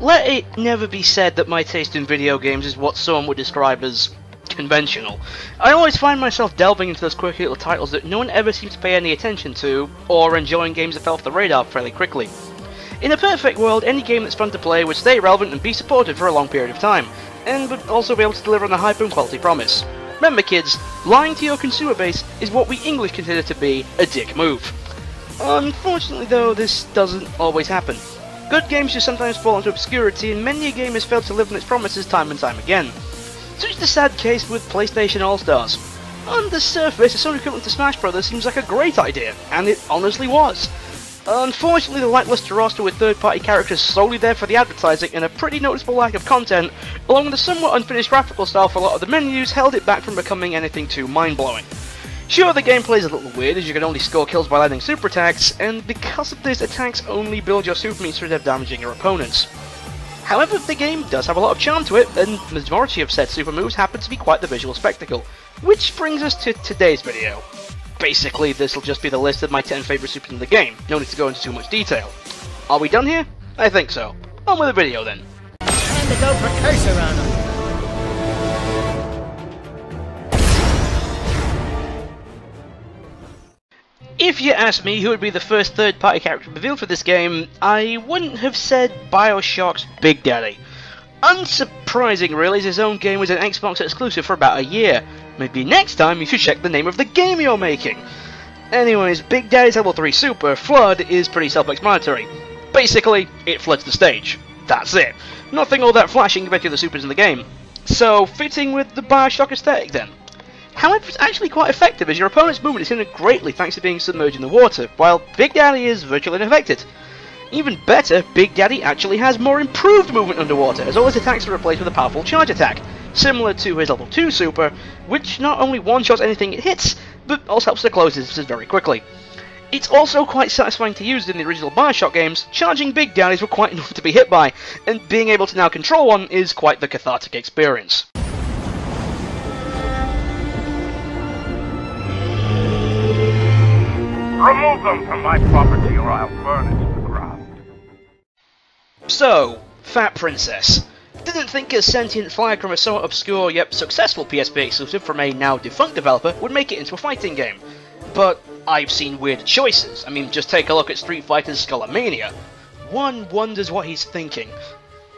let it never be said that my taste in video games is what some would describe as conventional. I always find myself delving into those quirky little titles that no one ever seems to pay any attention to, or enjoying games that fell off the radar fairly quickly. In a perfect world, any game that's fun to play would stay relevant and be supported for a long period of time, and would also be able to deliver on the hype and quality promise. Remember kids, lying to your consumer base is what we English consider to be a dick move. Unfortunately though, this doesn't always happen. Good games just sometimes fall into obscurity, and many a game has failed to live on its promises time and time again. Such is the sad case with PlayStation AllStars. On the surface, a Sony equivalent to Smash Bros. Seems like a great idea, and it honestly was. Unfortunately, the lackluster roster with third-party characters solely there for the advertising and a pretty noticeable lack of content, along with a somewhat unfinished graphical style for a lot of the menus, held it back from becoming anything too mind-blowing. Sure, the gameplay is a little weird, as you can only score kills by landing super attacks, and because of this, attacks only build your super means instead of damaging your opponents. However, the game does have a lot of charm to it, and the majority of said super moves happen to be quite the visual spectacle. Which brings us to today's video. Basically, this will just be the list of my 10 favourite supers in the game, no need to go into too much detail. Are we done here? I think so. On with the video then. Time to go for cursor on them. If you asked me who would be the first third-party character revealed for this game, I wouldn't have said BioShock's Big Daddy. Unsurprising really, as his own game was an Xbox exclusive for about a year. Maybe next time you should check the name of the game you're making. Anyways, Big Daddy's level 3 super, Flood, is pretty self-explanatory. Basically, it floods the stage. That's it. Nothing all that flashing compared to the supers in the game. So, fitting with the BioShock aesthetic then. However, it's actually quite effective, as your opponent's movement is hindered greatly thanks to being submerged in the water, while Big Daddy is virtually unaffected. Even better, Big Daddy actually has more improved movement underwater, as all his attacks are replaced with a powerful charge attack, similar to his level 2 super, which not only one-shots anything it hits, but also helps to close distances very quickly. It's also quite satisfying to use in the original BioShock games. Charging Big Daddies were quite enough to be hit by, and being able to now control one is quite the cathartic experience. Remove them from my property or I'll burn it to the ground. So, Fat Princess. Didn't think a sentient flag from a somewhat obscure yet successful PSP exclusive from a now defunct developer would make it into a fighting game. But I've seen weird choices. I mean, just take a look at Street Fighter's Skullomania. One wonders what he's thinking.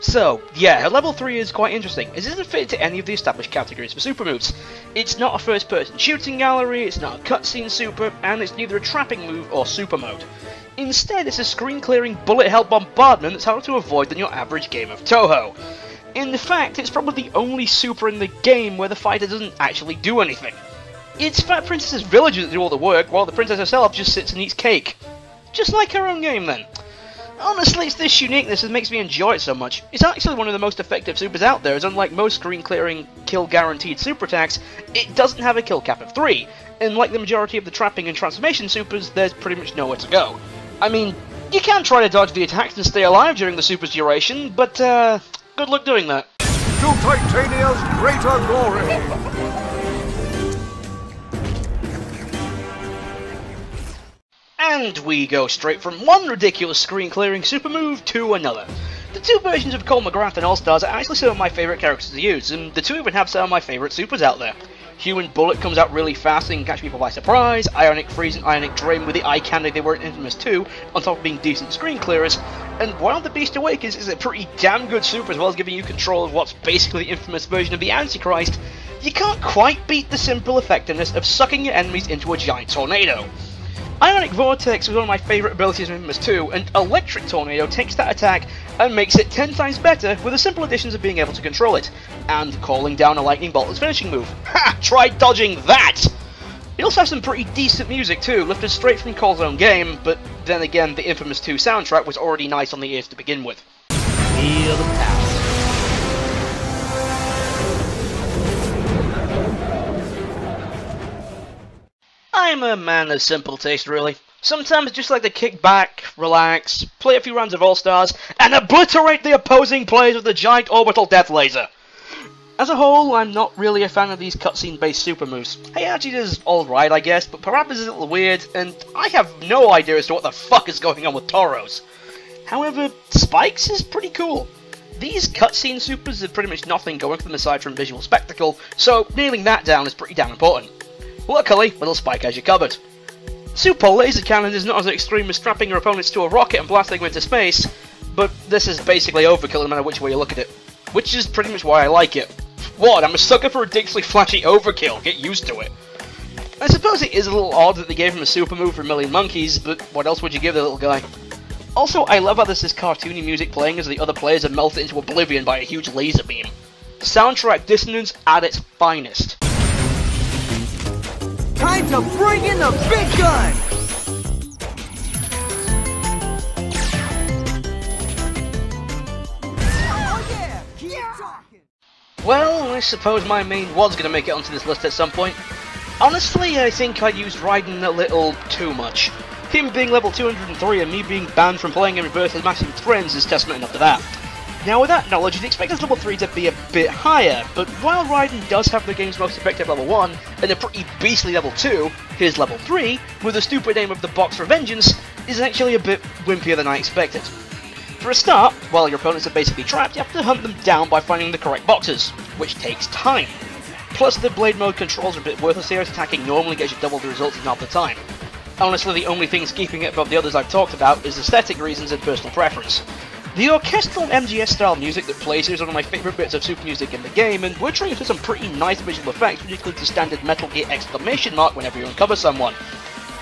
So, yeah, her level 3 is quite interesting, as it doesn't fit into any of the established categories for super moves. It's not a first-person shooting gallery, it's not a cutscene super, and it's neither a trapping move or super mode. Instead, it's a screen-clearing bullet-hell bombardment that's harder to avoid than your average game of Toho. In fact, it's probably the only super in the game where the fighter doesn't actually do anything. It's Fat Princess's villagers that do all the work, while the princess herself just sits and eats cake. Just like her own game then. Honestly, it's this uniqueness that makes me enjoy it so much. It's actually one of the most effective supers out there, as unlike most screen-clearing, kill-guaranteed super attacks, it doesn't have a kill cap of 3, and like the majority of the trapping and transformation supers, there's pretty much nowhere to go. I mean, you can try to dodge the attacks and stay alive during the super's duration, but good luck doing that. To Titania's greater glory! And we go straight from one ridiculous screen-clearing super move to another. The two versions of Cole McGrath and AllStars are actually some of my favourite characters to use, and the two even have some of my favourite supers out there. Human Bullet comes out really fast and can catch people by surprise, Ionic Freeze and Ionic Drain with the eye candy they were in Infamous 2, on top of being decent screen clearers, and while the Beast Awakens is a pretty damn good super as well as giving you control of what's basically the Infamous version of the Antichrist, you can't quite beat the simple effectiveness of sucking your enemies into a giant tornado. Ionic Vortex was one of my favourite abilities in Infamous 2, and Electric Tornado takes that attack and makes it 10 times better with the simple additions of being able to control it, and calling down a Lightning Bolt as finishing move. Ha! Try dodging that! It also has some pretty decent music too, lifted straight from Cole's own game, but then again the Infamous 2 soundtrack was already nice on the ears to begin with. Feel the power. I'm a man of simple taste, really. Sometimes I just like to kick back, relax, play a few rounds of AllStars, and obliterate the opposing players with the giant orbital death laser. As a whole, I'm not really a fan of these cutscene-based super moves. Heihachi's is alright, I guess, but Parappa's is a little weird, and I have no idea as to what the fuck is going on with Toros. However, Spike's is pretty cool. These cutscene supers have pretty much nothing going for them aside from visual spectacle, so nailing that down is pretty damn important. Luckily, little Spike has you covered. Super laser cannon is not as extreme as strapping your opponents to a rocket and blasting them into space, but this is basically overkill no matter which way you look at it, which is pretty much why I like it. What, I'm a sucker for ridiculously flashy overkill, get used to it. I suppose it is a little odd that they gave him a super move for a million monkeys, but what else would you give the little guy? Also, I love how there's this cartoony music playing as the other players are melted into oblivion by a huge laser beam. Soundtrack dissonance at its finest. Time to bring in the big gun! Oh yeah! Keep talking! Well, I suppose my main was going to make it onto this list at some point. Honestly, I think I used Raiden a little too much. Him being level 203 and me being banned from playing in reverse as matching with friends is testament enough to that. Now with that knowledge, you'd expect his level 3 to be a bit higher, but while Raiden does have the game's most effective level 1 and a pretty beastly level 2, his level 3, with the stupid name of the box Revengeance, is actually a bit wimpier than I expected. For a start, while your opponents are basically trapped, you have to hunt them down by finding the correct boxes, which takes time. Plus the blade mode controls are a bit worthless here as attacking normally gets you double the results in half the time. Honestly, the only things keeping it above the others I've talked about is aesthetic reasons and personal preference. The orchestral MGS-style music that plays here is one of my favourite bits of super music in the game, and we're trying to some pretty nice visual effects, which includes the standard Metal Gear exclamation mark whenever you uncover someone.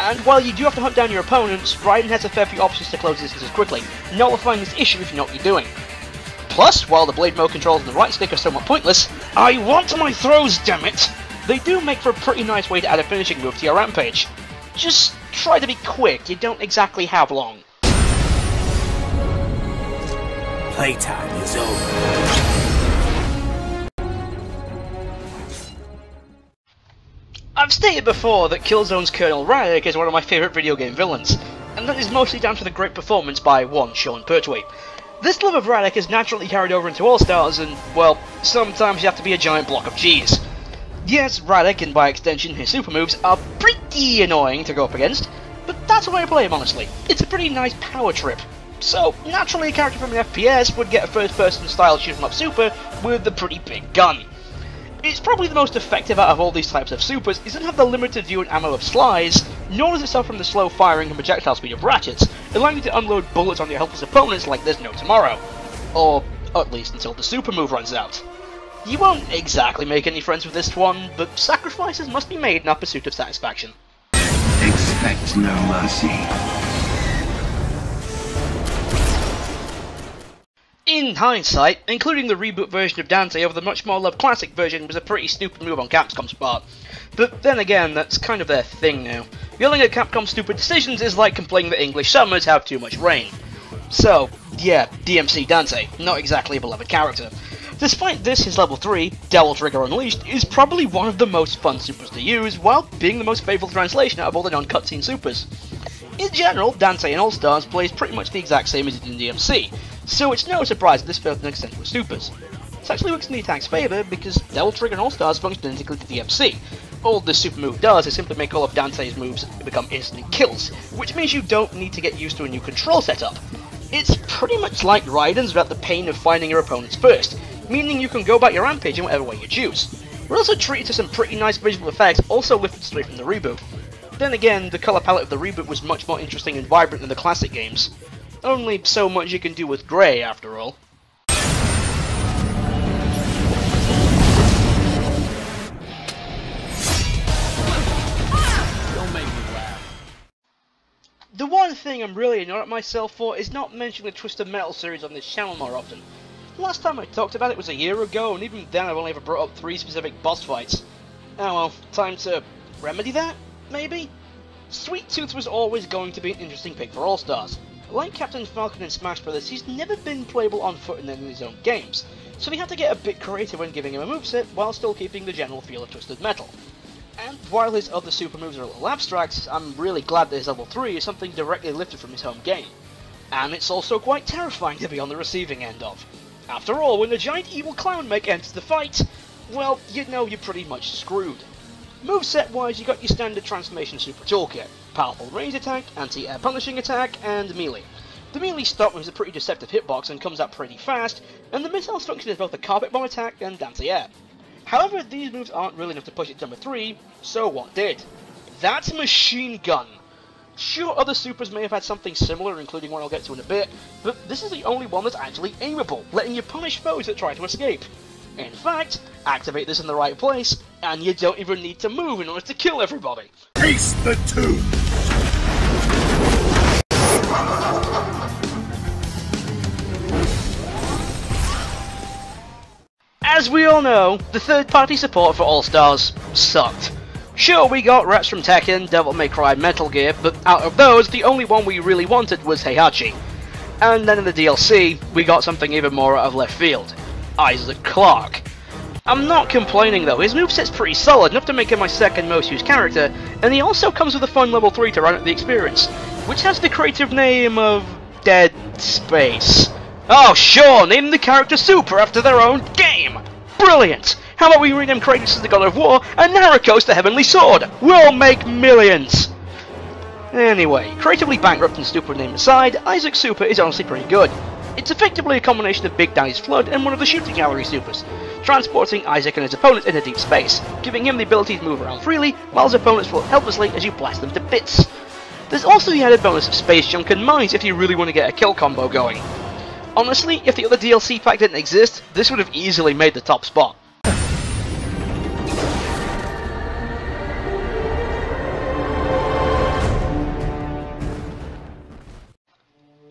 And while you do have to hunt down your opponents, Raiden has a fair few options to close distances quickly, nullifying this issue if you know what you're doing. Plus, while the blade mode controls on the right stick are somewhat pointless, I want my throws, dammit! They do make for a pretty nice way to add a finishing move to your rampage. Just try to be quick, you don't exactly have long. Playtime is over. I've stated before that Killzone's Colonel Ryek is one of my favourite video game villains, and that is mostly down to the great performance by one Sean Pertwee. This love of Ryek is naturally carried over into AllStars, and, well, sometimes you have to be a giant block of cheese. Yes, Ryek, and by extension his super moves, are pretty annoying to go up against, but that's why I play him honestly. It's a pretty nice power trip. So, naturally a character from an FPS would get a first-person style shoot-'em-up super with a pretty big gun. It's probably the most effective out of all these types of supers. It doesn't have the limited view and ammo of Slice, nor does it suffer from the slow firing and projectile speed of Ratchets, allowing you to unload bullets on your helpless opponents like there's no tomorrow. Or, at least until the super move runs out. You won't exactly make any friends with this one, but sacrifices must be made in our pursuit of satisfaction. Expect no mercy. In hindsight, including the reboot version of Dante over the much more loved classic version was a pretty stupid move on Capcom's part. But then again, that's kind of their thing now. Yelling at Capcom's stupid decisions is like complaining that English summers have too much rain. So, yeah, DMC Dante, not exactly a beloved character. Despite this, his level 3, Devil Trigger Unleashed, is probably one of the most fun supers to use, while being the most faithful translation out of all the non-cutscene supers. In general, Dante in AllStars plays pretty much the exact same as it did in DMC, so it's no surprise that this failed to an extent with supers. This actually works in the attack's favour because Devil Trigger and AllStars function identically to DMC. All this super move does is simply make all of Dante's moves become instant kills, which means you don't need to get used to a new control setup. It's pretty much like Raiden's without the pain of finding your opponents first, meaning you can go about your rampage in whatever way you choose. We're also treated to some pretty nice visual effects, also lifted straight from the reboot. Then again, the colour palette of the reboot was much more interesting and vibrant than the classic games. Only so much you can do with grey, after all. Don't make me laugh. The one thing I'm really annoyed at myself for is not mentioning the Twisted Metal series on this channel more often. Last time I talked about it was a year ago, and even then I've only ever brought up 3 specific boss fights. Oh well, time to remedy that, maybe? Sweet Tooth was always going to be an interesting pick for AllStars. Like Captain Falcon in Smash Bros, he's never been playable on foot in any of his own games, so they had to get a bit creative when giving him a moveset while still keeping the general feel of Twisted Metal. And while his other super moves are a little abstract, I'm really glad that his level 3 is something directly lifted from his home game. And it's also quite terrifying to be on the receiving end of. After all, when the giant evil clown mech enters the fight, well, you know you're pretty much screwed. Moveset wise, you got your standard transformation super toolkit, powerful range attack, anti-air punishing attack, and melee. The melee stock moves a pretty deceptive hitbox and comes out pretty fast, and the missiles function as both a carpet bomb attack and anti-air. However, these moves aren't really enough to push it to number 3, so what did? That's Machine Gun! Sure, other supers may have had something similar, including one I'll get to in a bit, but this is the only one that's actually aimable, letting you punish foes that try to escape. In fact, activate this in the right place, and you don't even need to move in order to kill everybody. Taste the tune! As we all know, the third-party support for AllStars sucked. Sure, we got reps from Tekken, Devil May Cry, Metal Gear, but out of those, the only one we really wanted was Heihachi. And then in the DLC, we got something even more out of left field. Isaac Clarke. I'm not complaining though, his moveset's pretty solid, enough to make him my second most used character, and he also comes with a fun level 3 to round out the experience, which has the creative name of Dead Space. Oh sure, name the character Super after their own game! Brilliant! How about we rename Kratos as the God of War and Narcos the Heavenly Sword? We'll make millions! Anyway, creatively bankrupt and stupid name aside, Isaac Super is honestly pretty good. It's effectively a combination of Big Daddy's Flood and one of the shooting gallery supers, transporting Isaac and his opponents into deep space, giving him the ability to move around freely, while his opponents float helplessly as you blast them to bits. There's also the added bonus of space junk and mines if you really want to get a kill combo going. Honestly, if the other DLC pack didn't exist, this would have easily made the top spot.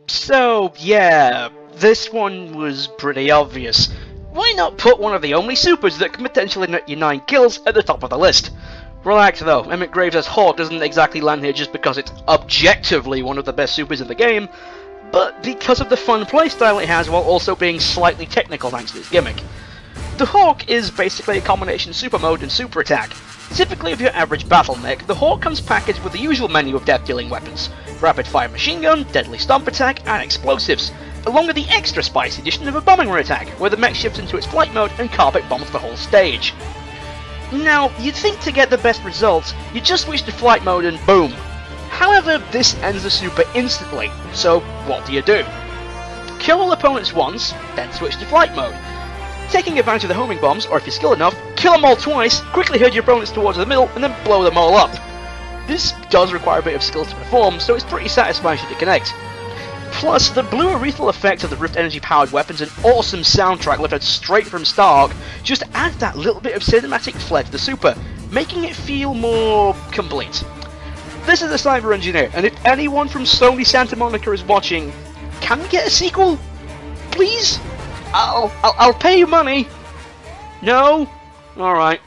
So, yeah, this one was pretty obvious. Why not put one of the only supers that can potentially net you 9 kills at the top of the list? Relax though, Emmett Graves as Hawk doesn't exactly land here just because it's objectively one of the best supers in the game, but because of the fun playstyle it has while also being slightly technical thanks to its gimmick. The Hawk is basically a combination super mode and super attack. Typically of your average battle mech, the Hawk comes packaged with the usual menu of death-dealing weapons, rapid fire machine gun, deadly stomp attack, and explosives, along with the extra spicy addition of a bombing run attack, where the mech shifts into its flight mode and carpet bombs the whole stage. Now, you'd think to get the best results, you just switch to flight mode and boom. However, this ends the super instantly, so what do? Kill all opponents once, then switch to flight mode. Taking advantage of the homing bombs, or if you're skilled enough, kill them all twice, quickly herd your opponents towards the middle, and then blow them all up. This does require a bit of skill to perform, so it's pretty satisfying should it connect. Plus, the blue urethral effect of the Rift Energy powered weapons and awesome soundtrack lifted straight from Stark just adds that little bit of cinematic flair to the super, making it feel more complete. This is a Cyber Engineer, and if anyone from Sony Santa Monica is watching, can we get a sequel? Please? I'll pay you money. No? Alright.